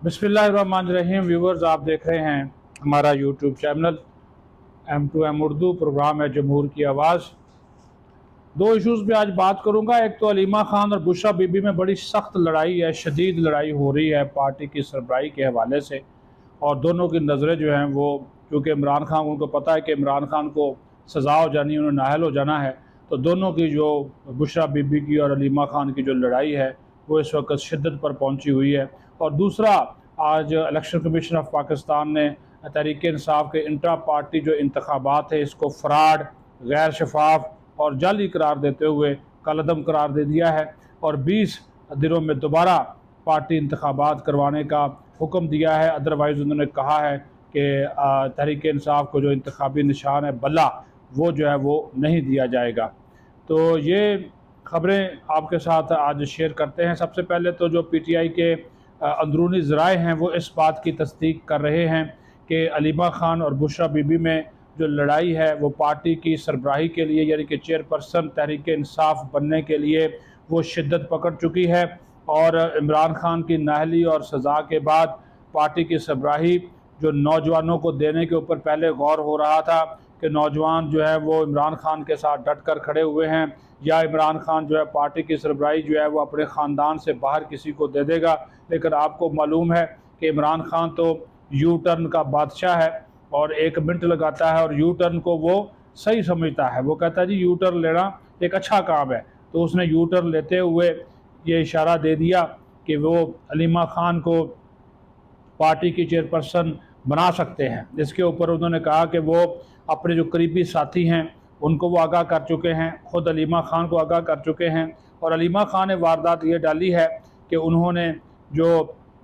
बिस्मिल्लाहिर्रहमानिर्रहीम। व्यूवर्स, आप देख रहे हैं हमारा YouTube channel M2M Urdu. Programme है जमहूर की आवाज़। दो इश्यूज़ पे आज बात करूंगा। एक तो अलीमा खान और बुशरा बीबी में बड़ी सख्त लड़ाई है, शदीद लड़ाई हो रही है पार्टी की सरबराही के हवाले से, और दोनों की नज़रें जो हैं वो, क्योंकि इमरान खान, उनको पता है कि इमरान खान को सज़ा हो जानी, उन्हें नाहल हो जाना है, तो दोनों की जो बुशरा बीबी की और अलीमा खान की जो लड़ाई है वो इस वक्त शिद्दत पर पहुंची हुई है। और दूसरा, आज इलेक्शन कमीशन ऑफ पाकिस्तान ने तहरीक इंसाफ के इंट्रा पार्टी जो इंतखाबात है इसको फ़्रॉड, गैर शफाफ और जाली करार देते हुए कलअदम करार दे दिया है, और 20 दिनों में दोबारा पार्टी इंतखाबात करवाने का हुक्म दिया है। अदरवाइज़ उन्होंने कहा है कि तहरीक इंसाफ को जो इंतखाबी निशान है बल्ला, वो जो है वो नहीं दिया जाएगा। तो ये ख़बरें आपके साथ आज शेयर करते हैं। सबसे पहले तो जो PTI के अंदरूनी ज़राए हैं वो इस बात की तस्दीक कर रहे हैं कि अलीमा खान और बुशरा बीबी में जो लड़ाई है वो पार्टी की सरबराही के लिए, यानी कि चेयरपर्सन तहरीक इंसाफ बनने के लिए वो शिद्दत पकड़ चुकी है। और इमरान खान की नाहली और सज़ा के बाद पार्टी की सरबराही जो नौजवानों को देने के ऊपर पहले गौर हो रहा था कि नौजवान जो है वो इमरान खान के साथ डट कर खड़े हुए हैं, या इमरान खान जो है पार्टी की सरबराही जो है वो अपने ख़ानदान से बाहर किसी को दे देगा। लेकिन आपको मालूम है कि इमरान खान तो यू टर्न का बादशाह है, और 1 मिनट लगाता है और यू टर्न को वो सही समझता है। वो कहता है जी यू टर्न लेना एक अच्छा काम है, तो उसने यू टर्न लेते हुए ये इशारा दे दिया कि वो अलीमा खान को पार्टी की चेयरपर्सन बना सकते हैं। इसके ऊपर उन्होंने कहा कि वो अपने जो करीबी साथी हैं उनको वो आगाह कर चुके हैं, ख़ुद अलीमा खान को आगाह कर चुके हैं। और अलीमा खान ने वारदात ये डाली है कि उन्होंने जो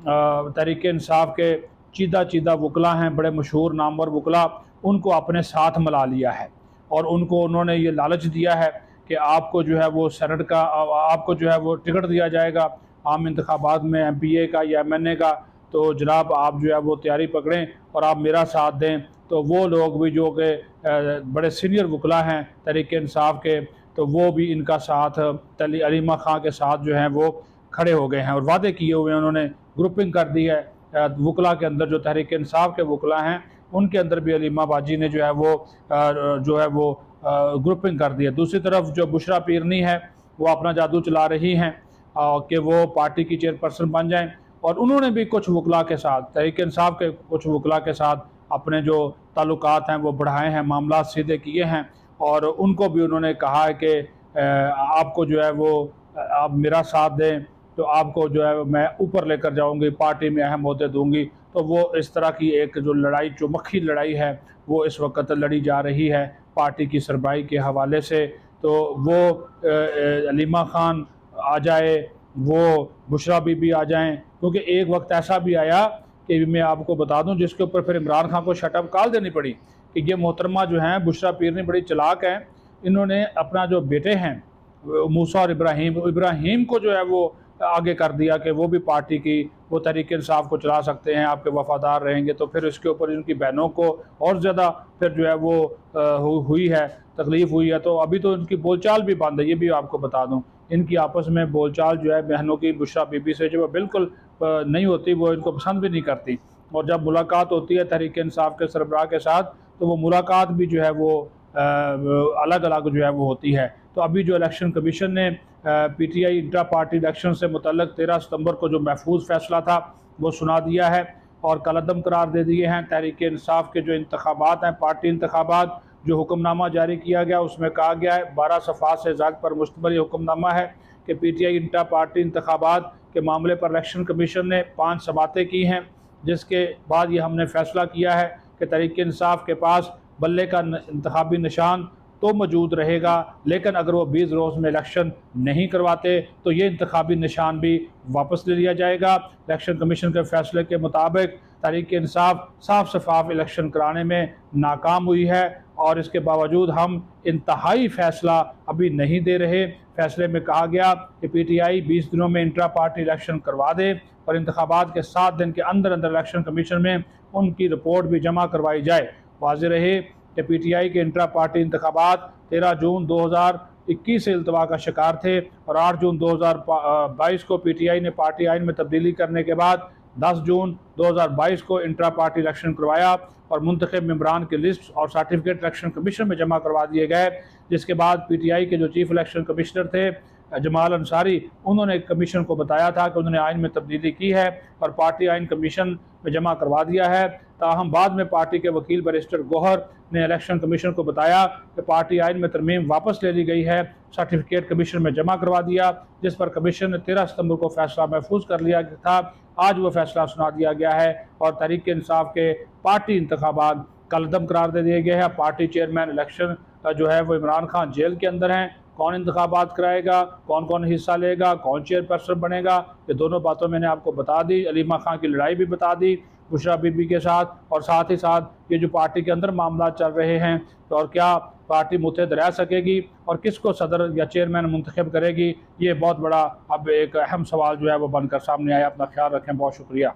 तहरीक इंसाफ के चीदा चीदा वकला हैं, बड़े मशहूर नामवर वकला, उनको अपने साथ मिला लिया है, और उनको उन्होंने ये लालच दिया है कि आपको जो है वो सेनेट का, आपको जो है वो टिकट दिया जाएगा आम इंतखाबात में MPA का या MNA का, तो जनाब आप जो है वो तैयारी पकड़ें और आप मेरा साथ दें। तो वो लोग भी जो कि बड़े सीनियर वकला हैं तहरीक इंसाफ के, तो वो भी इनका साथ अलीमा खां के साथ जो हैं वो खड़े हो गए हैं, और वादे किए हुए हैं। उन्होंने ग्रुपिंग कर दी है वकला के अंदर, जो तहरीक इंसाफ के वकला हैं उनके अंदर भी अलीमा बाजी ने जो है वो ग्रुपिंग कर दी है। दूसरी तरफ जो बुशरा पीरनी है वो अपना जादू चला रही हैं कि वो पार्टी की चेयरपर्सन बन जाएं, और उन्होंने भी कुछ वकला के साथ, तहरीक इंसाफ के कुछ वकला के साथ अपने जो ताल्लुकात हैं वो बढ़ाए हैं, मामला सीधे किए हैं, और उनको भी उन्होंने कहा है कि आपको जो है वो आप मेरा साथ दें तो आपको जो है मैं ऊपर लेकर जाऊंगी, पार्टी में अहम अहदे दूंगी। तो वो इस तरह की एक जो लड़ाई, चौमुखी लड़ाई है, वो इस वक्त लड़ी जा रही है पार्टी की सरबराही के हवाले से। तो वो अलीमा खान आ जाए, वो बुशरा बीबी आ जाएं, क्योंकि एक वक्त ऐसा भी आया कि मैं आपको बता दूं जिसके ऊपर फिर इमरान खान को शटअप कॉल देनी पड़ी कि ये मोहतरमा जो हैं बुशरा पीरनी बड़ी चालाक हैं। इन्होंने अपना जो बेटे हैं मूसा और इब्राहिम को जो है वो आगे कर दिया कि वो भी पार्टी की, वो तहरीक इंसाफ को चला सकते हैं, आपके वफादार रहेंगे। तो फिर इसके ऊपर इनकी बहनों को और ज़्यादा फिर जो है वो हुई है, तकलीफ़ हुई है। तो अभी तो इनकी बोलचाल भी बंद है, ये भी आपको बता दूं। इनकी आपस में बोलचाल जो है बहनों की बुशरा बीबी से जो है बिल्कुल नहीं होती, वो इनको पसंद भी नहीं करती। और जब मुलाकात होती है तहरीक इंसाफ के सरबराह के साथ, तो वो मुलाकात भी जो है वो अलग अलग जो है वो होती है। तो अभी जो इलेक्शन कमीशन ने PTI इंट्रा पार्टी इलेक्शन से मुतल्लिक़ 13 सितंबर को जो महफूज फ़ैसला था वो सुना दिया है, और कलअदम करार दे दिए हैं तहरीक इंसाफ के जो इंतखाबात हैं, पार्टी इंतखाबात। जो हुक्मनामा जारी किया गया उसमें कहा गया है, 12 सफ़ात से ज़्यादा पर मुश्तमिल हुक्मनामा है कि PTI इंट्रा पार्टी इंतखाबात के मामले पर इलेक्शन कमीशन ने 5 समातें की हैं, जिसके बाद ये हमने फ़ैसला किया है कि तहरीक इंसाफ के पास बल्ले का इंतखाबी निशान तो मौजूद रहेगा, लेकिन अगर वो 20 रोज़ में इलेक्शन नहीं करवाते तो ये इंतखाबी निशान भी वापस ले लिया जाएगा। इलेक्शन कमीशन के फैसले के मुताबिक तहरीक इंसाफ साफ शफाफ इलेक्शन कराने में नाकाम हुई है, और इसके बावजूद हम इंतहाई फ़ैसला अभी नहीं दे रहे। फैसले में कहा गया कि PTI 20 दिनों में इंट्रा पार्टी इलेक्शन करवा दे, और इंतखाबात के 7 दिन के अंदर अंदर इलेक्शन कमीशन में उनकी रिपोर्ट भी जमा करवाई जाए। वाज़ेह रहे कि PTI के इंट्रा पार्टी इंतखाबात 13 जून 2021 से इल्तवा का शिकार थे, और 8 जून 2022 को PTI ने पार्टी आइन में तब्दीली करने के बाद 10 जून 2022 को इंट्रा पार्टी इलेक्शन करवाया और मुंतखब मेंबरान की लिस्ट और सर्टिफिकेट इलेक्शन कमीशन में जमा करवा दिए गए। जिसके बाद PTI के जो चीफ इलेक्शन कमिश्नर थे जमाल अंसारी, उन्होंने कमीशन को बताया था कि उन्होंने आइन में तब्दीली की है और पार्टी आइन कमीशन में जमा करवा दिया है। ताहम बाद में पार्टी के वकील बैरिस्टर गौहर ने इलेक्शन कमीशन को बताया कि पार्टी आइन में तरमीम वापस ले ली गई है, सर्टिफिकेट कमीशन में जमा करवा दिया, जिस पर कमीशन ने 13 सितंबर को फैसला महफूज कर लिया था। आज वो फैसला सुना दिया गया है और तहरीक इंसाफ के पार्टी इंतखाबात कलदम करार दे दिए गए हैं। पार्टी चेयरमैन इलेक्शन जो है वो इमरान खान जेल के अंदर हैं। कौन इंतखाबात कराएगा, कौन कौन हिस्सा लेगा, कौन चेयरपर्सन बनेगा, ये दोनों बातों मैंने आपको बता दी। अलीमा खान की लड़ाई भी बता दी बुशरा बीबी के साथ, और साथ ही साथ ये जो पार्टी के अंदर मामला चल रहे हैं तो और क्या पार्टी मुतहद रह सकेगी और किसको सदर या चेयरमैन मुंतखब करेगी, ये बहुत बड़ा अब एक अहम सवाल जो है वो बनकर सामने आया। अपना ख्याल रखें, बहुत शुक्रिया।